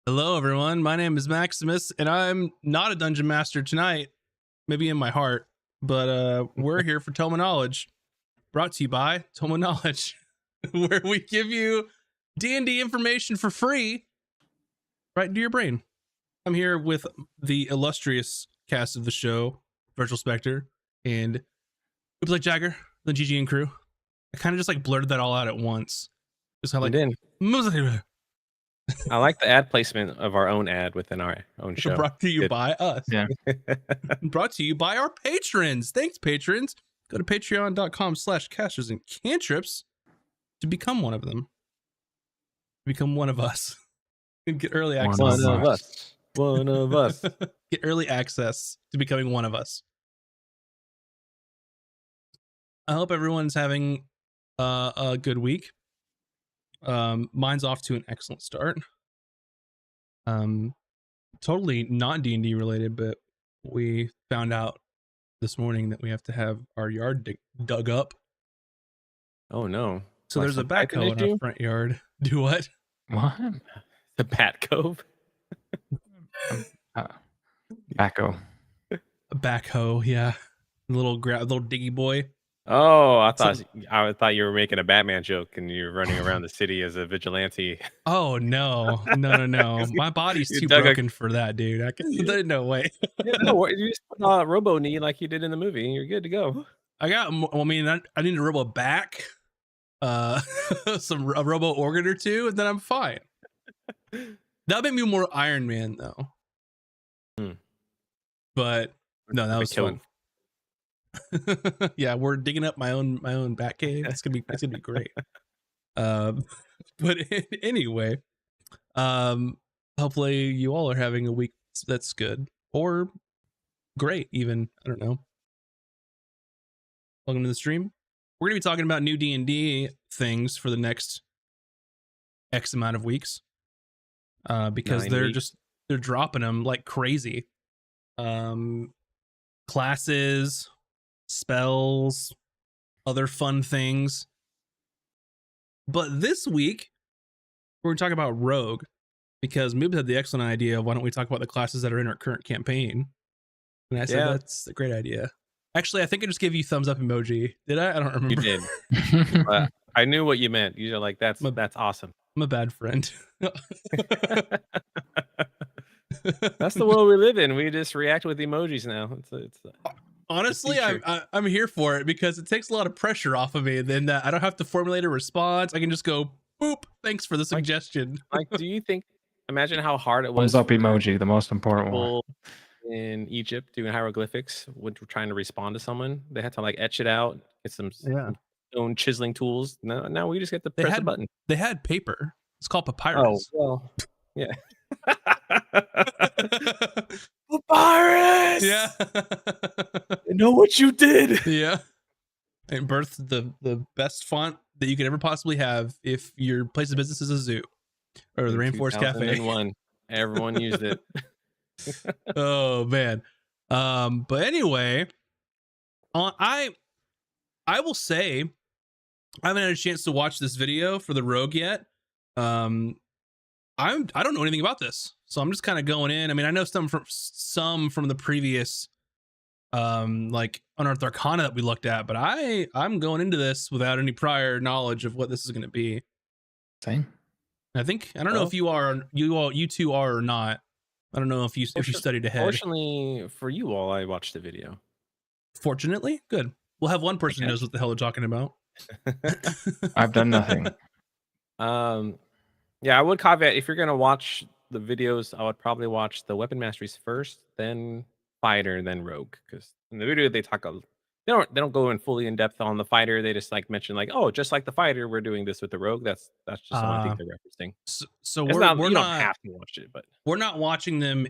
Hello, everyone. My name is Maximus, and I'm not a dungeon master tonight. Maybe in my heart, but we're here for Tome Knowledge, brought to you by Tome Knowledge, where we give you D&D information for free right into your brain. I'm here with the illustrious cast of the show, Virtual Spectre, and Oops Like Jagger, the GG and crew. I kind of just like blurted that all out at once. Just how like I like the ad placement of our own ad within our own show. brought to you Good. by us. Yeah. Brought to you by our patrons. Thanks, patrons. Go to patreon.com/casters and cantrips to become one of them. Become one of us. And get early access. One of us. Get early access to becoming one of us. I hope everyone's having a good week. Mine's off to an excellent start. Totally not D&D related, but we found out this morning that we have to have our yard dug up. Oh no! So there's a backhoe in our front yard. Do what? What? The Bat Cove. Backhoe. A backhoe, yeah. Little diggy boy. Oh, I thought you were making a Batman joke and you're running around the city as a vigilante. Oh no. My body's too broken for that, dude. No way. You just put a robo knee like you did in the movie and you're good to go. I need a robo back, a robo organ or two, and then I'm fine. That'll make me more Iron Man though. But no, that was fun. Yeah, we're digging up my own bat cave. It's gonna be great. But anyway, hopefully you all are having a week that's good or great even. I don't know. Welcome to the stream. We're gonna be talking about new D&D things for the next X amount of weeks, because they're dropping them like crazy. Classes, spells, other fun things. But this week we're going to talk about Rogue, because Moob had the excellent idea of why don't we talk about the classes that are in our current campaign, and I said that's a great idea. Actually, I think I just gave you thumbs up emoji. Did I don't remember. You did. I knew what you meant. You're like, that's awesome. I'm a bad friend. That's the world we live in. We just react with emojis now. Honestly, I'm here for it, because it takes a lot of pressure off of me. Then I don't have to formulate a response. I can just go boop. Thanks for the suggestion. Do you think? Imagine how hard it was. Thumbs up emoji, the most important one. In Egypt, doing hieroglyphics, when we're trying to respond to someone, they had to like etch it out, get some own chiseling tools. Now we just get to press a button. They had paper. It's called papyrus. Oh well, yeah. Papyrus. Yeah. I know what you did. Yeah. And birthed the best font that you could ever possibly have if your place of business is a zoo or the Rainforest Cafe. Everyone used it. Oh man. But anyway, I will say I haven't had a chance to watch this video for the Rogue yet. I don't know anything about this, so I'm just kind of going in. I mean, I know some from the previous like Unearthed Arcana that we looked at, but I'm going into this without any prior knowledge of what this is going to be. Same. I don't know if you two are or not. I don't know if you studied ahead. Fortunately for you all, I watched the video. Fortunately, good. We'll have one person who knows what the hell they're talking about. I've done nothing. Yeah, I would caveat, if you're gonna watch the videos, I would probably watch the weapon masteries first, then fighter, then rogue. Because in the video they don't go in fully in depth on the fighter. They just like mention like, oh, just like the fighter, we're doing this with the rogue. That's just what I think they're referencing. So we're not have to watch it, but we're not watching them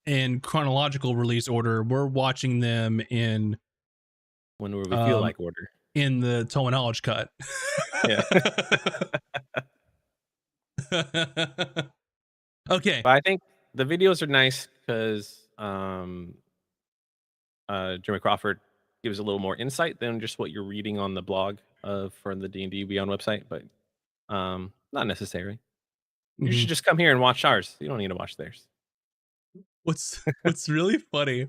in chronological release order. We're watching them in when we feel like order. In the Tome Knowledge cut. Yeah. Okay. But I think the videos are nice because Jeremy Crawford gives a little more insight than just what you're reading on the blog from the D&D Beyond website, but not necessary. You should just come here and watch ours. You don't need to watch theirs. What's really funny,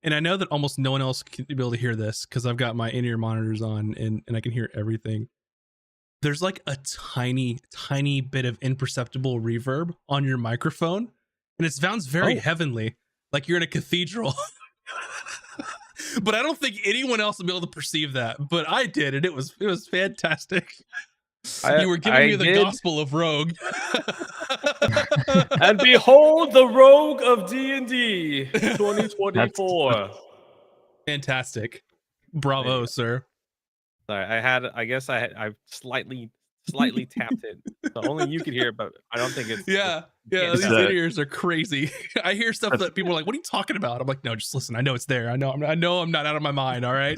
and I know that almost no one else can be able to hear this because I've got my in-ear monitors on and I can hear everything. There's like a tiny bit of imperceptible reverb on your microphone, and it sounds very heavenly, like you're in a cathedral. But I don't think anyone else will be able to perceive that. But I did, and it was fantastic. You were giving me the gospel of Rogue. And behold, the Rogue of D&D 2024. Fantastic. Bravo, sir. Sorry, I slightly tapped it. So only you could hear it, but I don't think it's these in-ears are crazy. I hear stuff that people are like, what are you talking about? I'm like, no, just listen. I know it's there. I know I'm not out of my mind, all right?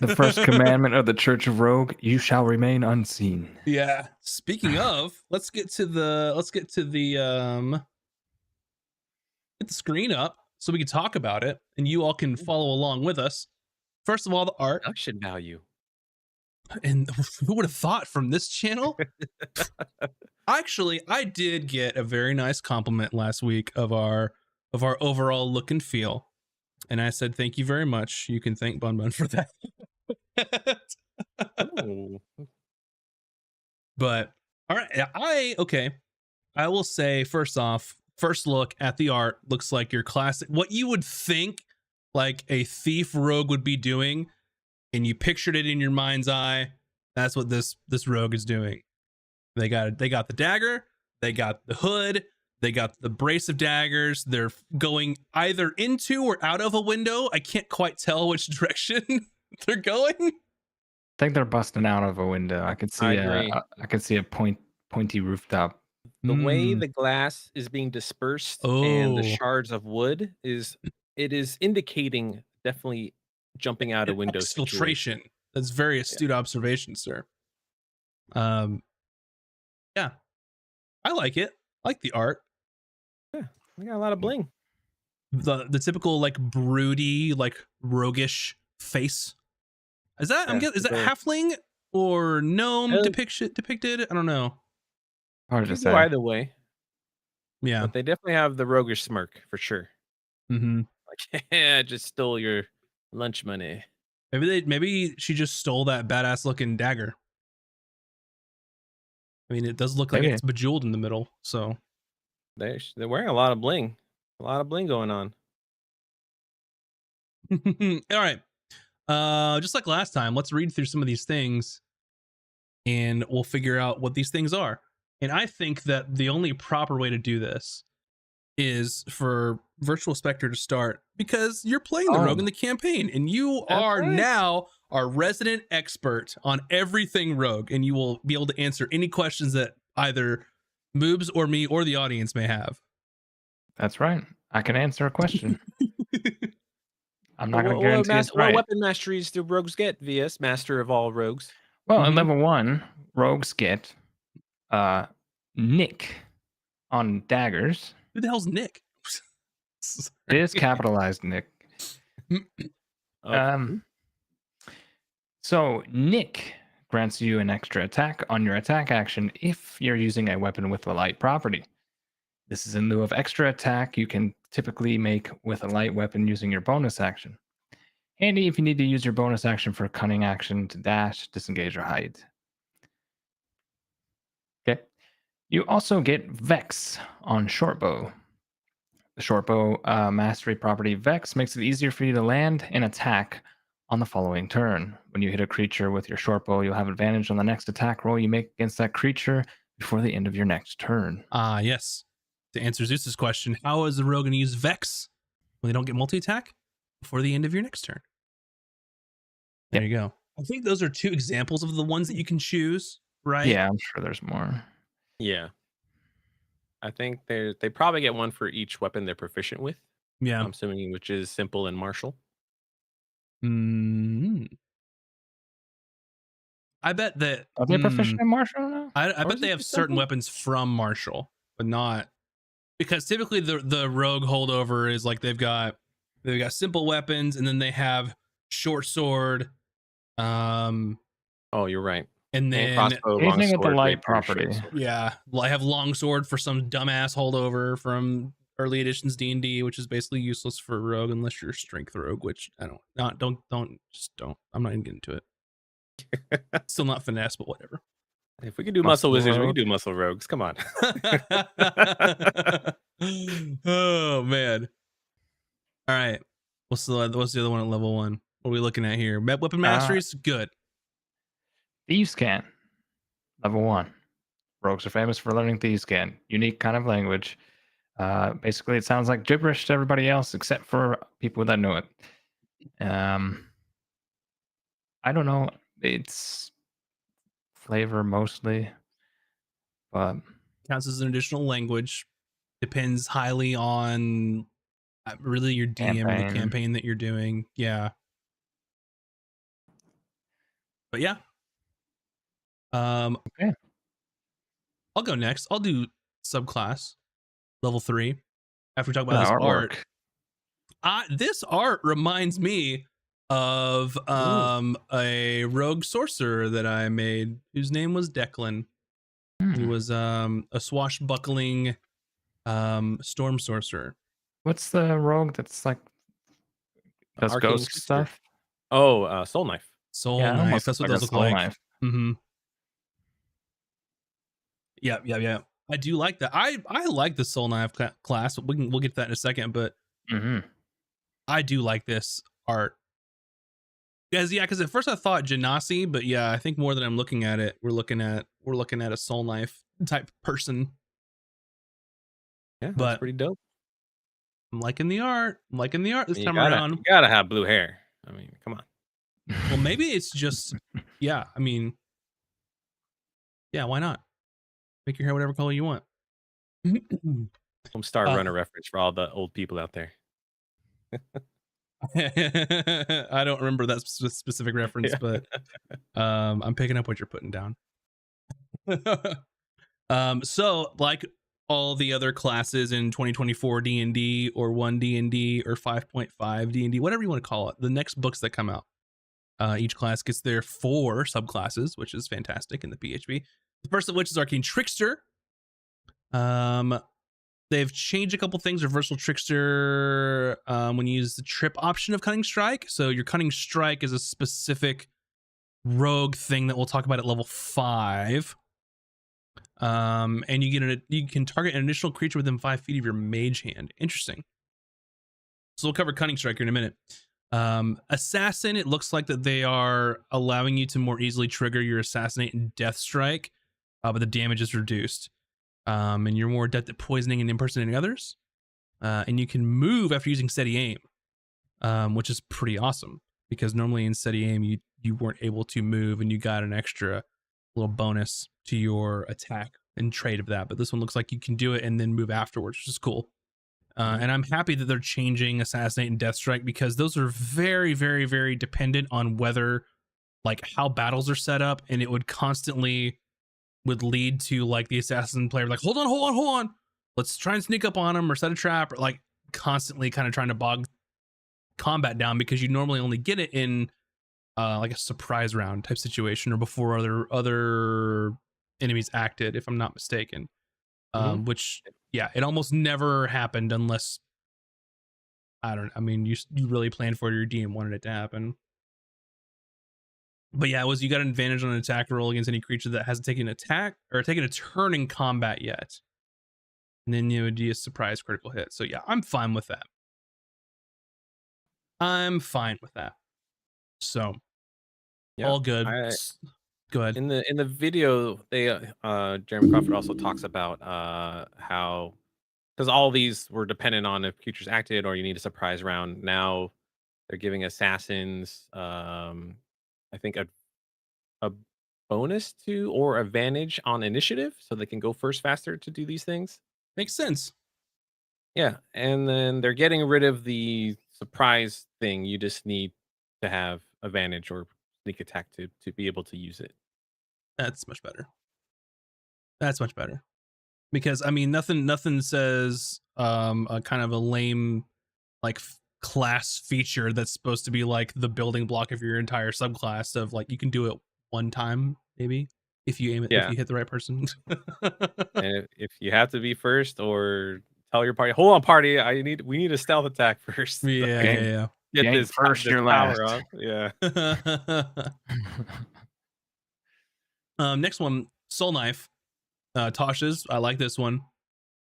The first commandment of the Church of Rogue, you shall remain unseen. Yeah. Speaking of, let's get the get the screen up so we can talk about it and you all can follow along with us. First of all, the art. Production value. And who would have thought from this channel? Actually, I did get a very nice compliment last week of our overall look and feel. And I said, thank you very much. You can thank Bun Bun for that. But all right, I will say first off, first look at the art looks like your classic, what you would think like a thief rogue would be doing, and you pictured it in your mind's eye. That's what this rogue is doing. They got the dagger, they got the hood, they got the brace of daggers. They're going either into or out of a window. I can't quite tell which direction they're going. I think they're busting out of a window. I could see a pointy rooftop. The way the glass is being dispersed and the shards of wood is indicating definitely jumping out a window. Exfiltration. That's very astute observation, sir. Yeah, I like it. I like the art. Yeah, we got a lot of bling. The typical like broody, like roguish face. Is that is that halfling or gnome depicted? I don't know. Hard to say. Either way. Yeah, but they definitely have the roguish smirk for sure. Mm-hmm. Like, yeah, just stole your lunch money. Maybe she just stole that badass looking dagger. I mean, it does look like it's bejeweled in the middle. So they're wearing a lot of bling going on. All right. Just like last time, let's read through some of these things and we'll figure out what these things are. And I think that the only proper way to do this is for Virtual Spectre to start, because you're playing the rogue in the campaign and you are now our resident expert on everything rogue, and you will be able to answer any questions that either Moobs or me or the audience may have. That's right. I can answer a question. I'm not going to guarantee it's right. What weapon masteries do rogues get, VS, Master of all rogues? Well, in level 1, rogues get Nick on daggers. Who the hell's Nick? It is capitalized Nick. So Nick grants you an extra attack on your attack action if you're using a weapon with a light property. This is in lieu of extra attack you can typically make with a light weapon using your bonus action. Handy if you need to use your bonus action for a cunning action to dash, disengage, or hide. Okay. You also get Vex on shortbow. The shortbow mastery property Vex makes it easier for you to land and attack on the following turn. When you hit a creature with your shortbow, you'll have advantage on the next attack roll you make against that creature before the end of your next turn. Yes. To answer Zeus's question, how is the rogue going to use Vex when they don't get multi-attack? Before the end of your next turn. There you go. I think those are 2 examples of the ones that you can choose, right? Yeah, I'm sure there's more. Yeah. I think they probably get one for each weapon they're proficient with. Yeah. I'm assuming, which is simple and martial. I bet that... Are they proficient in martial now? I bet they have certain weapons from martial, but not... Because typically the rogue holdover is like they've got simple weapons, and then they have short sword. Oh, you're right. And then crossbow, Anything with the longsword, light rapier, short property. sword. yeah, I have longsword for some dumbass holdover from early editions D&D, which is basically useless for rogue unless you're strength rogue, which I don't. I'm not even getting into it. Still not finesse, but whatever. If we could do muscle Muscle wizards, we rogue. could do muscle rogues. Come on. Oh man. All right. What's the other one at level 1? What are we looking at here? Weapon masteries? Good. Thieves' Can. Level 1. Rogues are famous for learning Thieves' Can. Unique kind of language. Basically, it sounds like gibberish to everybody else except for people that know it. I don't know. It's flavor mostly, but Counts as an additional language. Depends highly on really your DM and the Campaign. campaign that you're doing. Yeah. But yeah. Okay. I'll go next. I'll do subclass level 3 after we talk about the this artwork. art. This art reminds me of a rogue sorcerer that I made whose name was Declan. He was a swashbuckling storm sorcerer. What's the rogue that's like does Arcane ghost trickster. stuff? Oh, soul knife. Soul Yeah, it knife. almost That's what looks those like a look soul like. knife. Mm-hmm. Yeah. I do like that. I like the soul knife class. We'll get to that in a second, but I do like this art. Because at first I thought Genasi, but yeah, I think more than I'm looking at it, we're looking at a soul knife type person. Yeah, But that's pretty dope. I'm liking the art. This You time gotta, around. you gotta have blue hair. I mean, come on. Well, maybe it's just yeah. I mean, yeah. Why not? Make your hair whatever color you want. Homestar Runner reference for all the old people out there. I don't remember that specific reference, but I'm picking up what you're putting down. So like all the other classes in 2024 D&D or 1 D&D or 5.5 D&D, whatever you want to call it, the next books that come out, each class gets their 4 subclasses, which is fantastic in the PHP. The first of which is Arcane Trickster. They've changed a couple things. Reversal Trickster, when you use the trip option of Cunning Strike. So your Cunning Strike is a specific rogue thing that we'll talk about at level 5. And you can target an additional creature within 5 feet of your mage hand. Interesting. So we'll cover Cunning Strike here in a minute. Assassin, it looks like that they are allowing you to more easily trigger your Assassinate and Death Strike, but the damage is reduced. And you're more adept at poisoning and impersonating others. And you can move after using steady aim, which is pretty awesome because normally in steady aim you weren't able to move and you got an extra little bonus to your attack and trade of that. But this one looks like you can do it and then move afterwards, which is cool. And I'm happy that they're changing Assassinate and Death Strike because those are very, very, very dependent on whether, like, how battles are set up, and it would constantly would lead to like the assassin player like, hold on, let's try and sneak up on him or set a trap, or like constantly kind of trying to bog combat down because you normally only get it in like a surprise round type situation or before other enemies acted, if I'm not mistaken. Which yeah, it almost never happened unless you really planned for it or your DM wanted it to happen. But yeah, you got an advantage on an attack roll against any creature that hasn't taken an attack or taken a turn in combat yet. And then you would do a surprise critical hit. So yeah, I'm fine with that. So Yeah, all good. Go ahead. In the video, they Jeremy Crawford also talks about how, because all these were dependent on if creatures acted or you need a surprise round. Now they're giving assassins I think a bonus to or advantage on initiative so they can go first faster to do these things. Makes sense. Yeah, and then they're getting rid of the surprise thing. You just need to have advantage or sneak attack to be able to use it. That's much better. Because I mean, nothing says a kind of a lame like class feature that's supposed to be like the building block of your entire subclass of like you can do it one time maybe if you aim it, if Yeah. you hit the right person. And if you have to be first, or tell your party, hold on, party, we need a stealth attack first. So I yeah, can yeah, You get ain't this first, this you're power last. up. Yeah. yeah. Next one, Soul Knife. Tasha's. I like this one.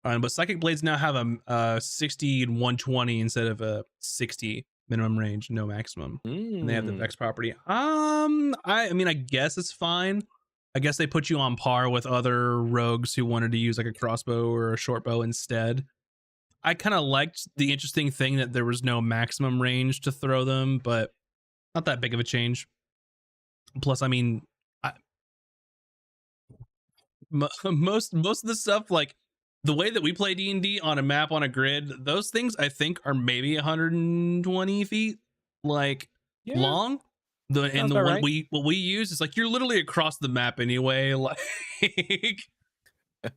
But Psychic Blades now have a 60 and 120 instead of a 60 minimum range, no maximum. And they have the Vex property. I mean, I guess it's fine. I guess they put you on par with other rogues who wanted to use like a crossbow or a short bow instead. I kind of liked the interesting thing that there was no maximum range to throw them, but not that big of a change. Plus, I mean, most of the stuff, like the way that we play D&D on a map on a grid, those things I think are maybe 120 feet like Yeah. long. And Sounds the about one right. what we use is like you're literally across the map anyway. Like I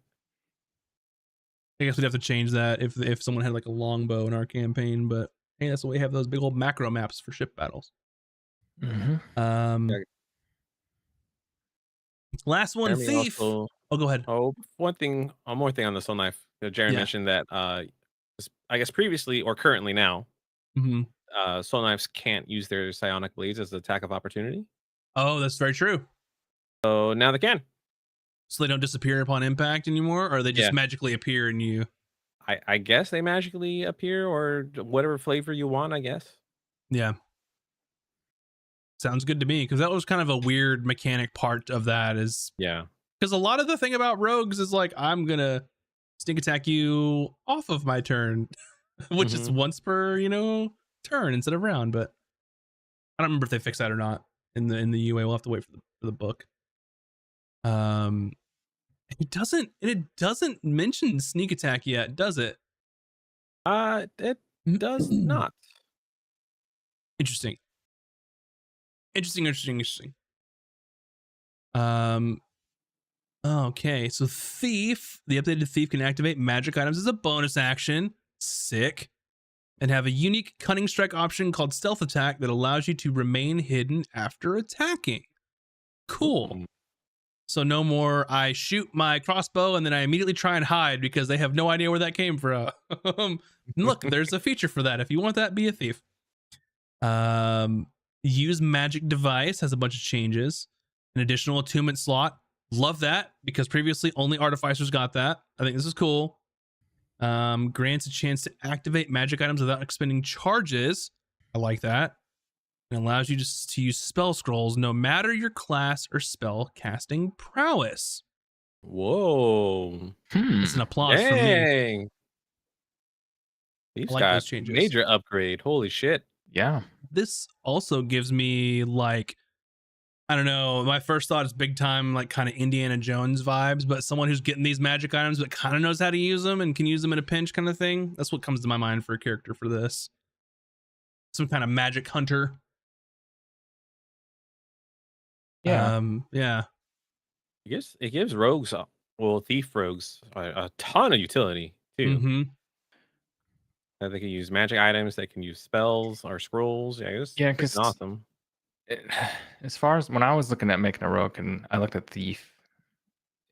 guess we'd have to change that if someone had like a longbow in our campaign, but hey, that's why we have those big old macro maps for ship battles. Mm-hmm. Yeah. Last one, Jeremy Thief. also, Oh, go ahead. one more thing on the Soul Knife. Jeremy Yeah. mentioned that I guess previously or currently now, Mm-hmm. Soul Knives can't use their psionic blades as an attack of opportunity. Oh, that's very true. So now they can. So they don't disappear upon impact anymore, or they just Yeah. magically appear in you. I guess they magically appear, or whatever flavor you want, I guess. Yeah. Sounds good to me, because that was kind of a weird mechanic part of that, is Yeah. because a lot of the thing about rogues is like, I'm gonna sneak attack you off of my turn, which is once per turn instead of round. But I don't remember if they fixed that or not in the UA. We'll have to wait for the book. It doesn't mention sneak attack yet, does it? It does not. Interesting. Okay, so Thief, the updated Thief can activate magic items as a bonus action. Sick. And have a unique cunning strike option called stealth attack that allows you to remain hidden after attacking. Cool. Ooh. So no more I shoot my crossbow and then I immediately try and hide because they have no idea where that came from. Look, there's a feature for that. If you want that, be a thief. Use magic device has a bunch of changes. An additional attunement slot. Love that, because previously only artificers got that. I think this is cool. Grants a chance to activate magic items without expending charges. I like that. And allows you to use spell scrolls no matter your class or spell casting prowess. Whoa. It's an applause from me. Dang. He's like got those changes. Major upgrade. Holy shit. Yeah. This also gives me, like, I don't know, my first thought is big time, like kind of Indiana Jones vibes, but someone who's getting these magic items but kind of knows how to use them and can use them in a pinch kind of thing. That's what comes to my mind for a character for this. Some kind of magic hunter. Yeah. Yeah. It gives rogues, thief rogues, a ton of utility too. Mm-hmm. That they can use magic items, they can use spells or scrolls. Yeah, it's because awesome. As far as when I was looking at making a rogue and I looked at Thief,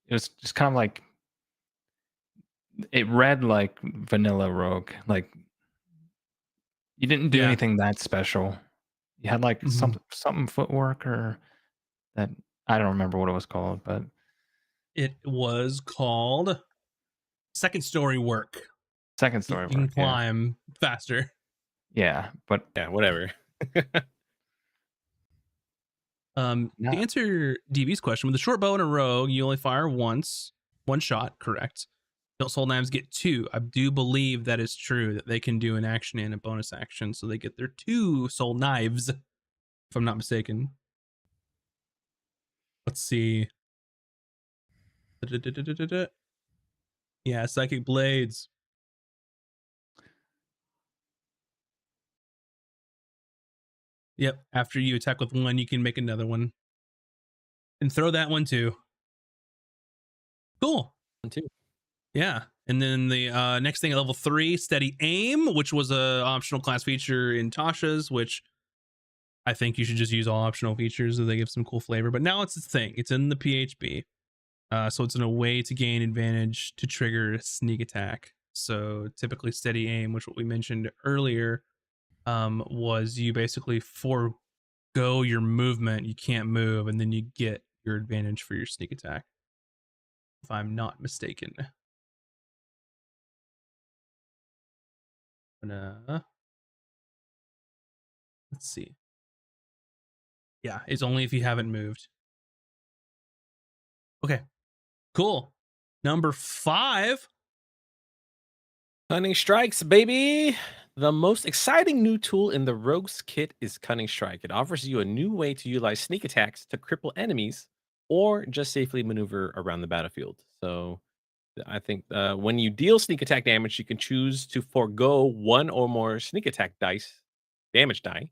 it was just kind of like, it read like vanilla rogue. Like, you didn't do anything that special. You had like something footwork, or that, I don't remember what it was called, but it was called second story work. Second story work. You can climb faster. Yeah, but yeah, whatever. To answer DB's question, with a short bow and a rogue, you only fire one shot, correct? Don't soul knives get two. I do believe that is true, that they can do an action and a bonus action, so they get their 2 soul knives, if I'm not mistaken. Let's see. Yeah, psychic blades. Yep, after you attack with one, you can make another one. And throw that one too. Cool. One too. Yeah. And then the next thing at level 3, steady aim, which was a optional class feature in Tasha's, which I think you should just use all optional features so they give some cool flavor. But now it's a thing. It's in the PHB. So it's in a way to gain advantage to trigger sneak attack. So typically steady aim, which what we mentioned earlier, was you basically forego your movement. You can't move, and then you get your advantage for your sneak attack. If I'm not mistaken. Let's see. Yeah, it's only if you haven't moved. Okay, cool. Number 5. Cunning Strikes, baby. The most exciting new tool in the Rogue's Kit is Cunning Strike. It offers you a new way to utilize sneak attacks to cripple enemies or just safely maneuver around the battlefield. So I think when you deal sneak attack damage, you can choose to forego one or more sneak attack damage die,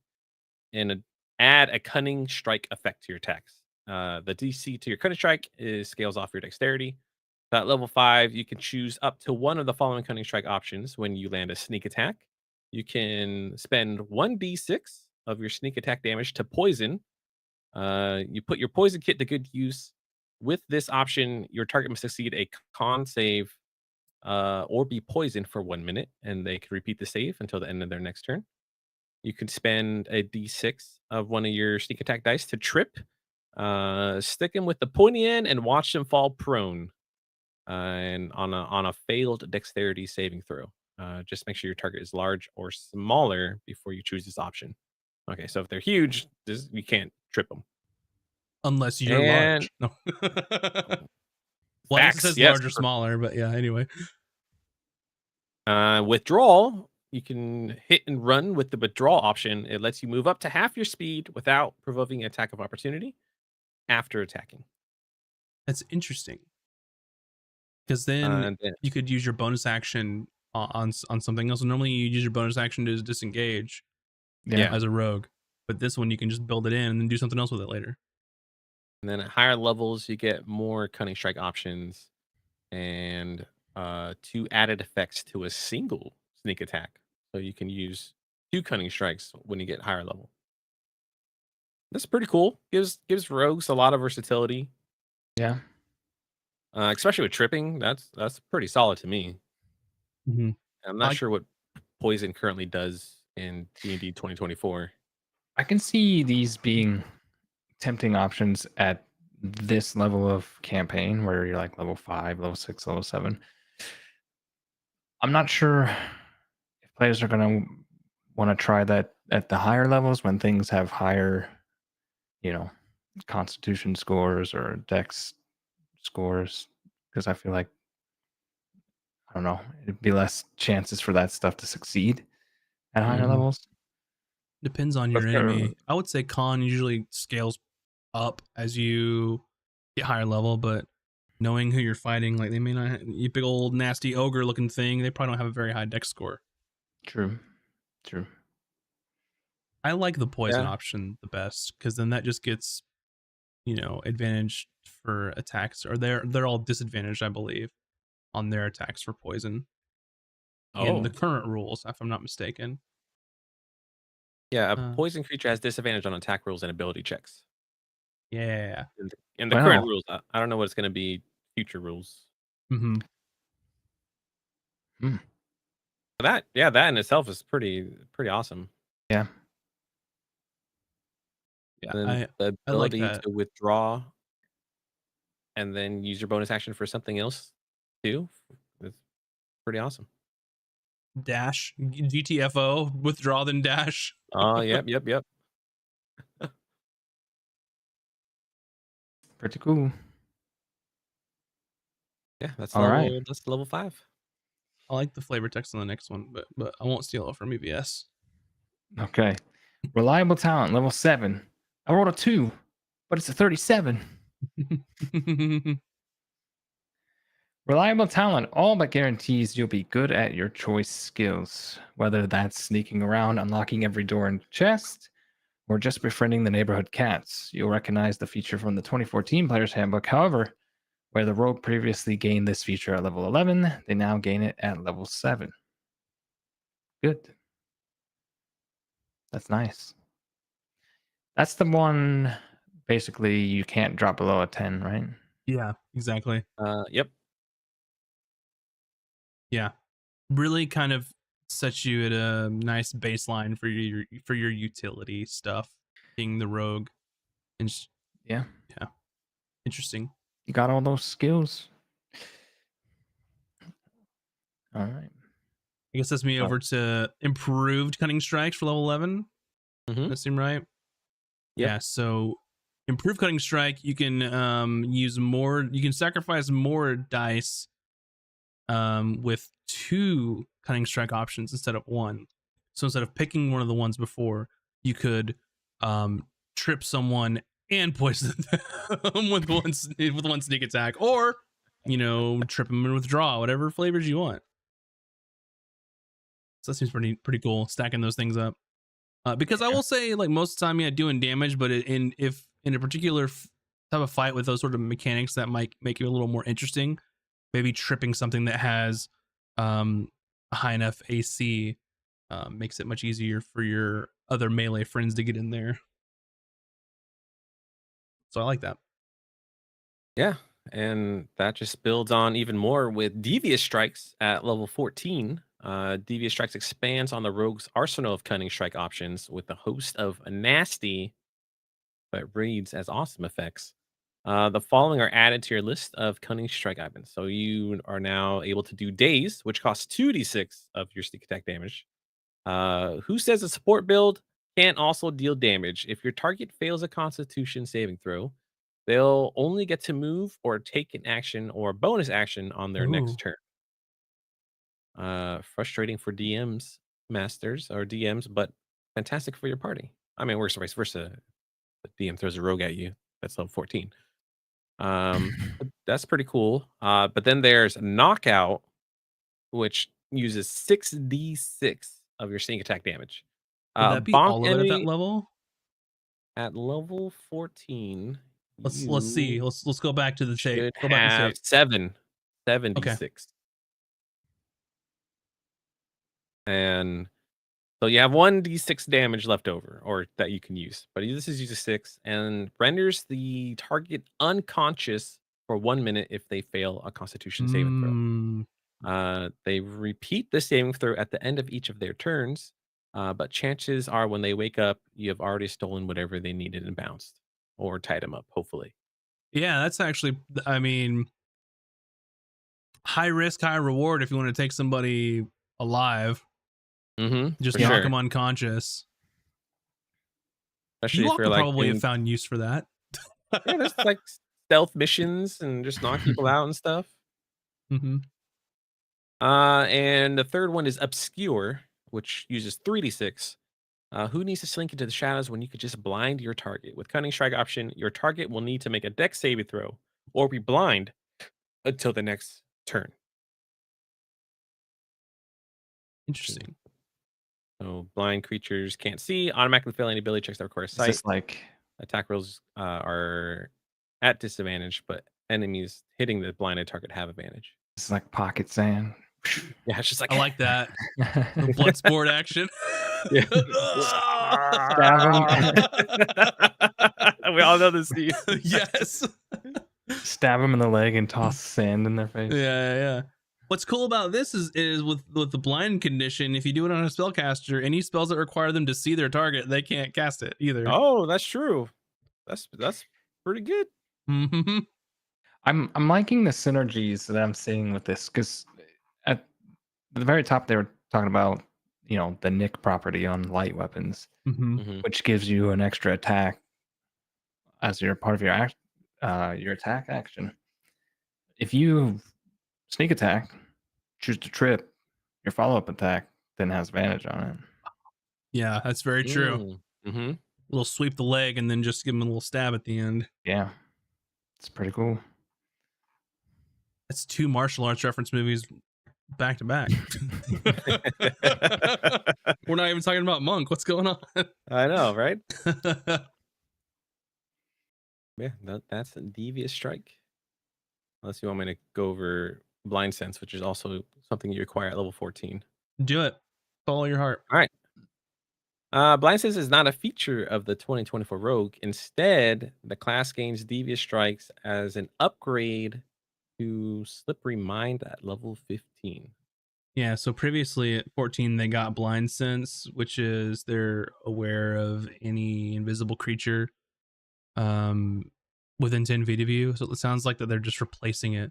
and add a Cunning Strike effect to your attacks. The DC to your Cunning Strike scales off your dexterity. At level 5, you can choose up to one of the following Cunning Strike options when you land a sneak attack. You can spend 1d6 of your sneak attack damage to poison. You put your poison kit to good use. With this option, your target must succeed a con save or be poisoned for 1 minute, and they can repeat the save until the end of their next turn. You can spend a d6 of one of your sneak attack dice to trip, stick them with the pointy end, and watch them fall prone. And on a failed dexterity saving throw. Just make sure your target is large or smaller before you choose this option. Okay, so if they're huge, you can't trip them. Unless you're And large. No. Well, I guess it says yes. large or smaller, but yeah, anyway. Withdrawal, you can hit and run with the withdrawal option. It lets you move up to half your speed without provoking an attack of opportunity after attacking. That's interesting. Because then then you could use your bonus action on something else. Normally you use your bonus action to disengage Yeah. as a rogue. But this one you can just build it in and then do something else with it later. And then at higher levels, you get more Cunning Strike options and 2 added effects to a single sneak attack. So you can use 2 Cunning Strikes when you get higher level. That's pretty cool. Gives rogues a lot of versatility. Yeah. Especially with tripping. That's pretty solid to me. Mm-hmm. I'm not sure what poison currently does in D&D 2024. I can see these being tempting options at this level of campaign where you're like level 5, level 6, level 7. I'm not sure if players are going to want to try that at the higher levels when things have higher, constitution scores or dex scores, because I feel like, I don't know, it'd be less chances for that stuff to succeed at higher levels. Depends on your enemy. I would say con usually scales up as you get higher level, but knowing who you're fighting, like they may not, you big old nasty ogre looking thing, they probably don't have a very high dex score. True. I like the poison option the best because then that just gets, advantage for attacks, or they're all disadvantaged, I believe, on their attacks for poison. In the current rules, if I'm not mistaken. Yeah, a poison creature has disadvantage on attack rolls and ability checks. Yeah. In the current rules, I don't know what it's going to be future rules. Mm-hmm. That in itself is pretty awesome. Yeah. Yeah, the ability to withdraw and then use your bonus action for something else too. It's pretty awesome. Dash, GTFO, withdraw then dash. Oh, yep. Pretty cool. Yeah, that's all right. That's level 5. I like the flavor text on the next one, but I won't steal it from EBS. Okay. Reliable talent, level 7. I rolled a 2, but it's a 37. Reliable talent all but guarantees you'll be good at your choice skills, whether that's sneaking around, unlocking every door and chest, or just befriending the neighborhood cats. You'll recognize the feature from the 2014 Player's Handbook. However, where the rogue previously gained this feature at level 11, they now gain it at level 7. Good. That's nice. That's the one. Basically, you can't drop below a 10, right? Yeah, exactly. Yep. Yeah, really kind of sets you at a nice baseline for your utility stuff, being the rogue. And Yeah. yeah, interesting. You got all those skills. All right. I guess that's me over to improved cunning strikes for level 11. Mm-hmm. That seem right? Yep. Yeah, so improved cutting strike, you can use more, you can sacrifice more dice with 2 cutting strike options instead of 1. So instead of picking one of the ones before, you could trip someone and poison them with one sneak attack, or trip them and withdraw, whatever flavors you want. So that seems pretty cool, stacking those things up. Because I will say, like, most of the time, yeah, doing damage, but if in a particular type of fight with those sort of mechanics that might make it a little more interesting, maybe tripping something that has a high enough AC makes it much easier for your other melee friends to get in there. So I like that. Yeah, and that just builds on even more with Devious Strikes at level 14. Devious Strikes expands on the rogue's arsenal of cunning strike options with a host of nasty but reads as awesome effects. The following are added to your list of cunning strike items. So you are now able to do Daze, which costs 2d6 of your sneak attack damage. Who says a support build can also deal damage if your target fails a Constitution saving throw? They'll only get to move or take an action or a bonus action on their next Ooh. turn. Frustrating for DMs, masters, or DMs, but fantastic for your party. I mean, worse vice versa. The DM throws a rogue at you. That's level 14. But that's pretty cool. But then there's Knockout, which uses 6d6 of your sneak attack damage. Would that be Bonk all of it at that enemy level? at level 14. Let's see. You Let's go back to the tape. should Go back to the have tape. 7d6. Okay. And so you have 1d6 damage left over, or that you can use. But this is uses 6 and renders the target unconscious for 1 minute if they fail a Constitution saving throw. They repeat the saving throw at the end of each of their turns, but chances are when they wake up, you have already stolen whatever they needed and bounced, or tied them up, hopefully. Yeah, that's actually, I mean, high risk, high reward if you want to take somebody alive. Just For knock sure. them unconscious. Especially You if all you're could like probably have found use for that. yeah, there's like stealth missions and just knock people out and stuff. Mm-hmm. And the third one is Obscure, which uses 3d6. Who needs to slink into the shadows when you could just blind your target? With Cunning Strike option, your target will need to make a dex saving throw or be blind until the next turn. Interesting. So blind creatures can't see, automatically fail any ability checks that require Is sight. this like Attack rolls are at disadvantage, but enemies hitting the blinded target have advantage. it's like pocket sand? Yeah, it's just like I like that. The blood sport action. Yeah. We all know this, Steve. Yes. Stab them in the leg and toss sand in their face. Yeah. What's cool about this is with the blind condition, if you do it on a spellcaster, any spells that require them to see their target, they can't cast it either. Oh, that's true. That's pretty good. Mm-hmm. I'm liking the synergies that I'm seeing with this because at the very top they were talking about the nick property on light weapons, Mm-hmm. which gives you an extra attack as your part of your attack action. If you sneak attack, choose to trip, your follow up attack then has advantage on it. Yeah, that's very true. Mm-hmm. Little sweep the leg and then just give him a little stab at the end. Yeah, it's pretty cool. That's 2 martial arts reference movies back to back. We're not even talking about Monk. What's going on? I know, right? Yeah, that's a Devious Strike. Unless you want me to go over Blind Sense, which is also something you acquire at level 14. Do it. Follow your heart. All right. Blind Sense is not a feature of the 2024 Rogue. Instead, the class gains Devious Strikes as an upgrade to Slippery Mind at level 15. Yeah, so previously at 14 they got blind sense, which is they're aware of any invisible creature within 10 feet of you. So it sounds like that they're just replacing it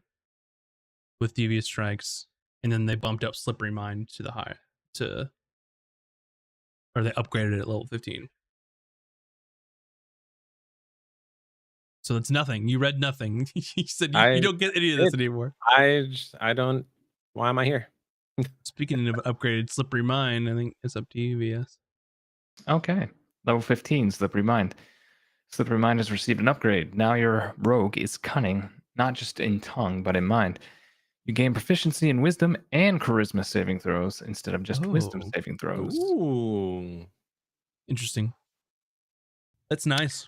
with devious strikes, and then they bumped up slippery mind to the high to, or they upgraded it at level 15. So it's nothing. You read nothing. You said you don't get any of this anymore. I don't. Why am I here? Speaking of upgraded slippery mind, I think it's up to you, VS. Okay. Level 15, Slippery Mind. Slippery Mind has received an upgrade. Now your rogue is cunning, not just in tongue, but in mind. You gain proficiency in wisdom and charisma saving throws instead of just wisdom saving throws. Ooh. Interesting. That's nice.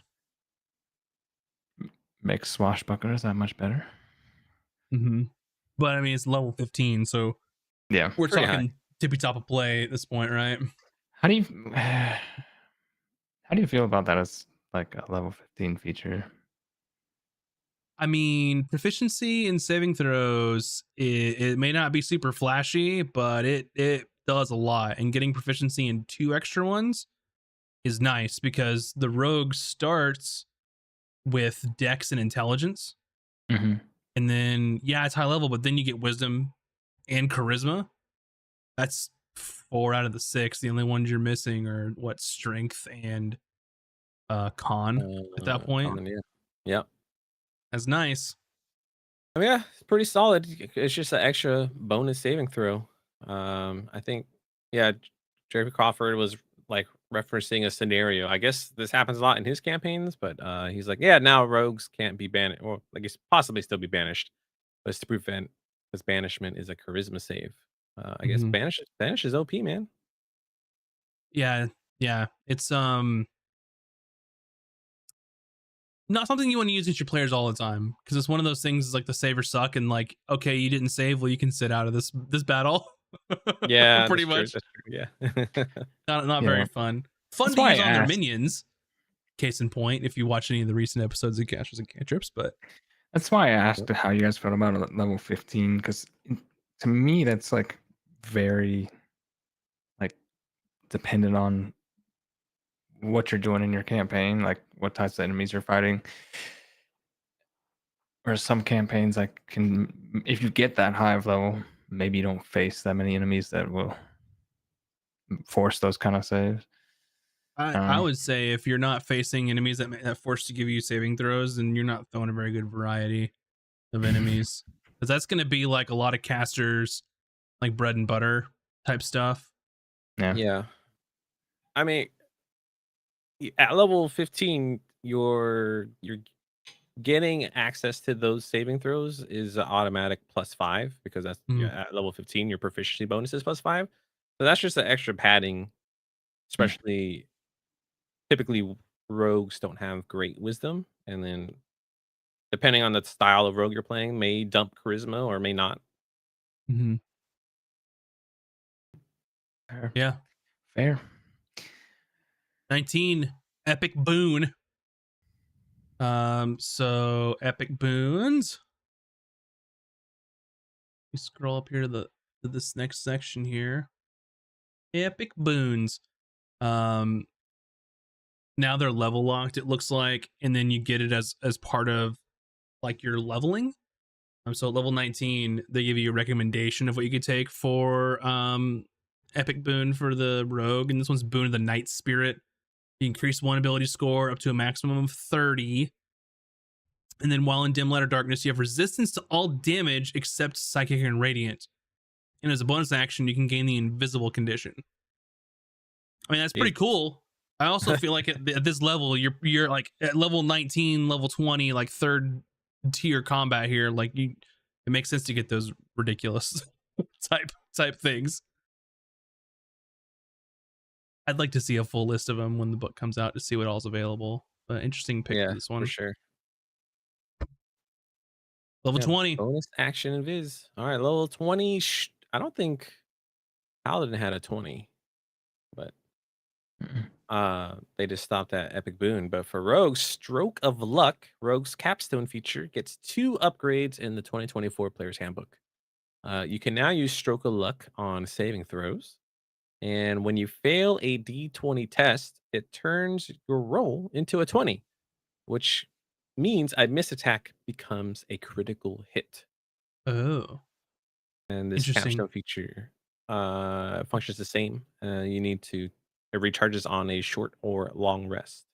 Makes swashbucklers that much better. Mm-hmm. But I mean, it's level 15, so yeah, we're talking tippy top of play at this point, right? How do you feel about that as like a level 15 feature? I mean, proficiency in saving throws, it may not be super flashy, but it does a lot. And getting proficiency in 2 extra ones is nice because the rogue starts with dex and intelligence. Mm-hmm. And then, yeah, it's high level, but then you get wisdom and charisma. That's 4 out of the 6. The only ones you're missing are what, strength and con at that point. Con, yeah. Yep. That's nice. I mean, yeah, it's pretty solid. It's just an extra bonus saving throw. I think, yeah, Jeremy Crawford was like referencing a scenario. I guess this happens a lot in his campaigns, but he's like, yeah, now rogues can't be banished, or I guess possibly still be banished, but it's to prevent, because banishment is a charisma save. I guess banish is OP, man. Yeah, it's not something you want to use with your players all the time, because it's one of those things, is like the save or suck, and like, okay, you didn't save, well, you can sit out of this battle. Yeah, pretty much. That's true. Yeah. not very fun That's to use on their minions, case in point, if you watch any of the recent episodes of Casters and Cantrips. But that's why I asked how you guys felt about level 15, because to me that's like very like dependent on what you're doing in your campaign, like what types of enemies you're fighting. Or some campaigns, like, can, if you get that high of level, maybe you don't face that many enemies that will force those kind of saves. I would say if you're not facing enemies that force to give you saving throws, then you're not throwing a very good variety of enemies, because that's going to be like a lot of casters, like bread and butter type stuff. Yeah. I mean, at level 15, you're getting access to those saving throws is automatic +5, because that's at level 15 your proficiency bonus is +5. So that's just an extra padding, especially typically rogues don't have great wisdom, and then depending on the style of rogue you're playing, may dump charisma or may not. Fair. Yeah. Fair. 19, epic boon. So epic boons. We scroll up here to this next section here. Epic boons. Now they're level locked, it looks like, and then you get it as part of like your leveling. So at level 19, they give you a recommendation of what you could take for epic boon for the rogue, and this one's boon of the night spirit. You increase one ability score up to a maximum of 30. And then while in dim light or darkness, you have resistance to all damage except psychic and radiant. And as a bonus action, you can gain the invisible condition. I mean, that's pretty cool. I also feel like at this level, you're like at level 19, level 20, like 3rd tier combat here. Like it makes sense to get those ridiculous type things. I'd like to see a full list of them when the book comes out to see what all's available. But interesting pick for this one. For sure. Level 20. Bonus action and viz. All right, level 20. I don't think Paladin had a 20, but They just stopped at Epic Boon. But for Rogue's Stroke of Luck, Rogue's capstone feature gets 2 upgrades in the 2024 Player's Handbook. You can now use Stroke of Luck on saving throws. And when you fail a D20 test, it turns your roll into a 20, which means a miss attack becomes a critical hit. Oh, And this interesting. capstone feature functions the same. It recharges on a short or long rest.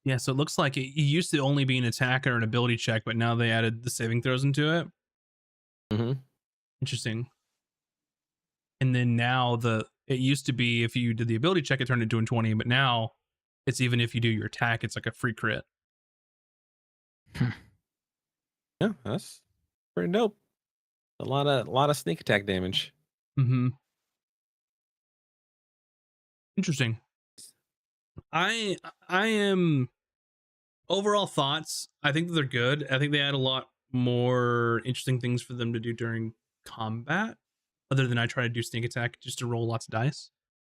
Yeah, so it looks like it used to only be an attack or an ability check, but now they added the saving throws into it. Mm-hmm. Interesting. And then now it used to be if you did the ability check, it turned into a 20, but now it's even if you do your attack, it's like a free crit. Yeah, that's pretty dope. A lot of sneak attack damage. Mm-hmm. Interesting. I am overall thoughts. I think that they're good. I think they add a lot more interesting things for them to do during combat, other than I try to do sneak attack just to roll lots of dice.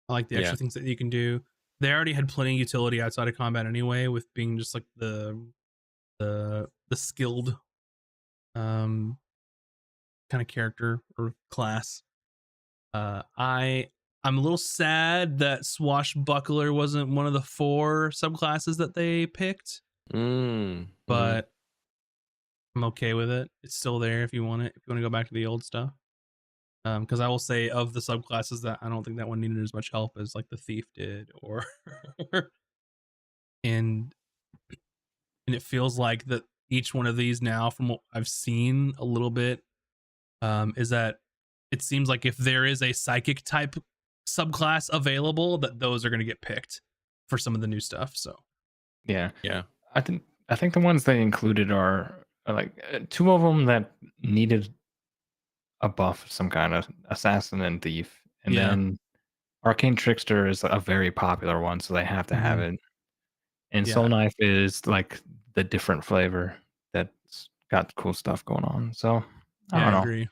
I like the extra things that you can do. They already had plenty of utility outside of combat anyway, with being just like the skilled kind of character or class. I'm a little sad that Swashbuckler wasn't one of the 4 subclasses that they picked, but I'm okay with it. It's still there if you want it. If you want to go back to the old stuff, because I will say of the subclasses that I don't think that one needed as much help as like the thief did, or and it feels like that each one of these now, from what I've seen a little bit, is that it seems like if there is a psychic type subclass available, that those are going to get picked for some of the new stuff. So Yeah. Yeah. I think the ones they included are like 2 of them that needed a buff, some kind of assassin and thief, and Yeah. then Arcane Trickster is a very popular one, so they have to have it. And Yeah. Soul Knife is like the different flavor that's got cool stuff going on. So I don't know. Agree.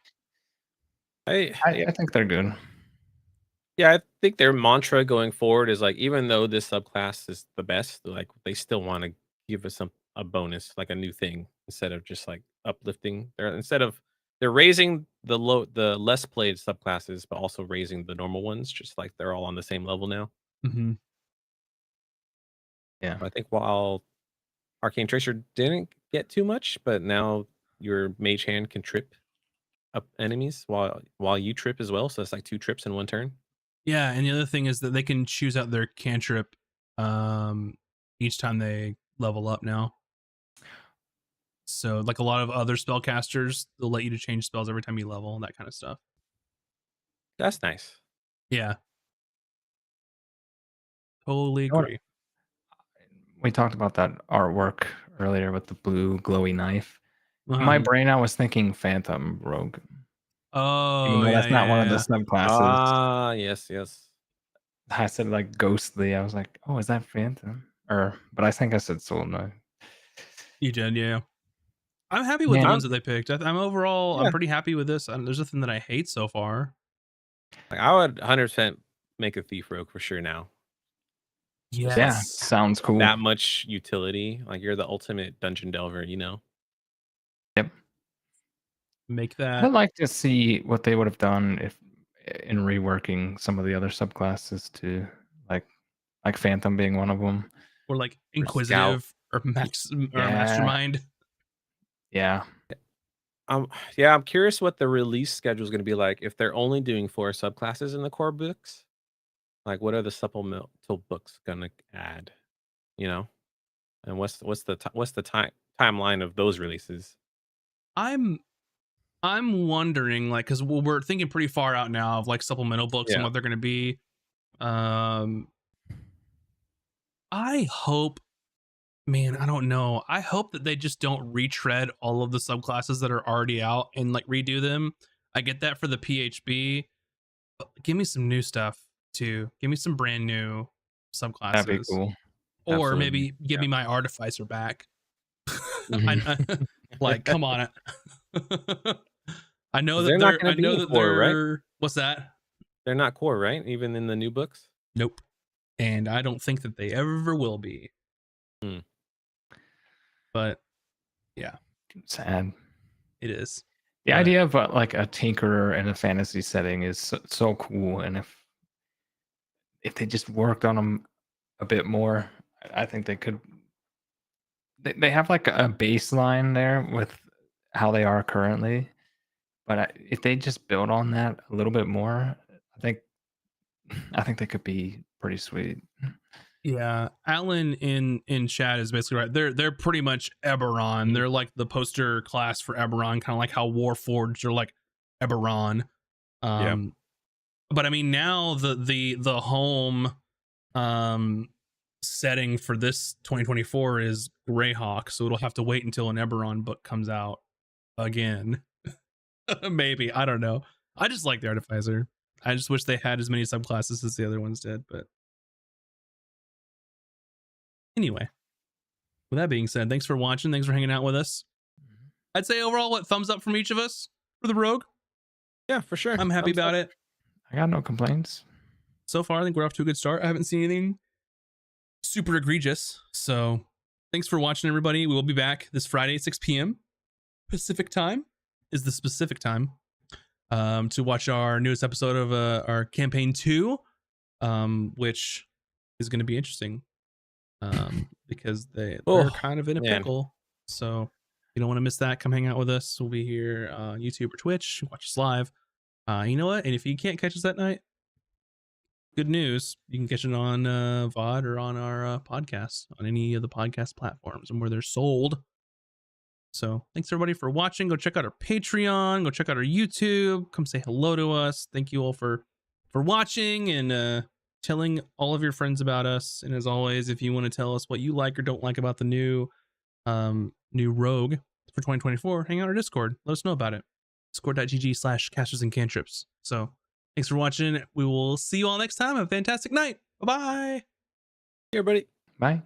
I think they're good. Yeah, I think their mantra going forward is like, even though this subclass is the best, like they still want to give us a bonus, like a new thing, instead of just like uplifting. They're raising the less played subclasses, but also raising the normal ones, just like they're all on the same level now. Mm-hmm. Yeah. I think while Arcane Tracer didn't get too much, but now your mage hand can trip up enemies while you trip as well. So it's like 2 trips in 1 turn. Yeah, and the other thing is that they can choose out their cantrip each time they level up now. So like a lot of other spellcasters, they'll let you to change spells every time you level and that kind of stuff. That's nice. Yeah. Totally agree. We talked about that artwork earlier with the blue glowy knife. Uh-huh. In my brain, I was thinking Phantom Rogue. Oh, Even though that's not one of the subclasses. Yes. I said like ghostly. I was like, oh, is that Phantom? But I think I said Soul Knife. You did, yeah. I'm happy with the ones that they picked. I'm overall, Yeah. I'm pretty happy with this. There's nothing that I hate so far. Like, I would 100% make a thief rogue for sure now. Yes. Yeah, sounds cool. That much utility. Like, you're the ultimate dungeon delver, you know? Yep. Make that. I'd like to see what they would have done if in reworking some of the other subclasses to like Phantom being one of them. Or like Inquisitive or Mastermind. Yeah. Yeah, I'm curious what the release schedule is going to be like if they're only doing 4 subclasses in the core books. Like, what are the supplemental books going to add? You know, and what's the timeline of those releases? I'm wondering, like, because we're thinking pretty far out now of like supplemental books and what they're going to be. I hope, man, I don't know. I hope that they just don't retread all of the subclasses that are already out and like redo them. I get that for the PHB, but give me some new stuff too. Give me some brand new subclasses. That'd be cool. Or Absolutely. maybe give me my Artificer back. Mm-hmm. Like, come on it. I know that they're not going to be core, right? What's that? They're not core, right? Even in the new books. Nope. And I don't think that they ever will be. But yeah, Sad. it is. The But idea of like a tinkerer in a fantasy setting is so cool, and if they just worked on them a bit more, I think they could. They have like a baseline there with how they are currently, but if they just build on that a little bit more, I think they could be pretty sweet. yeah, Alan in chat is basically right. They're pretty much Eberron. They're like the poster class for Eberron, kind of like how Warforged are like Eberron. But I mean, now the home setting for this 2024 is Greyhawk, so it'll have to wait until an Eberron book comes out again. Maybe, I don't know. I just like the Artificer. I just wish they had as many subclasses as the other ones did, but anyway, with that being said, thanks for watching. Thanks for hanging out with us. I'd say overall, what, thumbs up from each of us for the Rogue? Yeah, for sure. I'm happy about it. I got no complaints. So far, I think we're off to a good start. I haven't seen anything super egregious. So thanks for watching, everybody. We will be back this Friday, 6 p.m. Pacific time is the specific time to watch our newest episode of our campaign 2, which is going to be interesting because they're kind of in a pickle. So you don't want to miss that. Come hang out with us. We'll be here on YouTube or Twitch. Watch us live. You know what? And if you can't catch us that night, good news. You can catch it on VOD or on our podcast, on any of the podcast platforms and where they're sold. So thanks everybody for watching. Go check out our Patreon. Go check out our YouTube. Come say hello to us. Thank you all for watching and telling all of your friends about us. And as always, if you want to tell us what you like or don't like about the new Rogue for 2024, hang out on our Discord. Let us know about it. Discord.gg/casters and cantrips. So thanks for watching. We will see you all next time. Have a fantastic night. Bye-bye. Hey, everybody. Bye.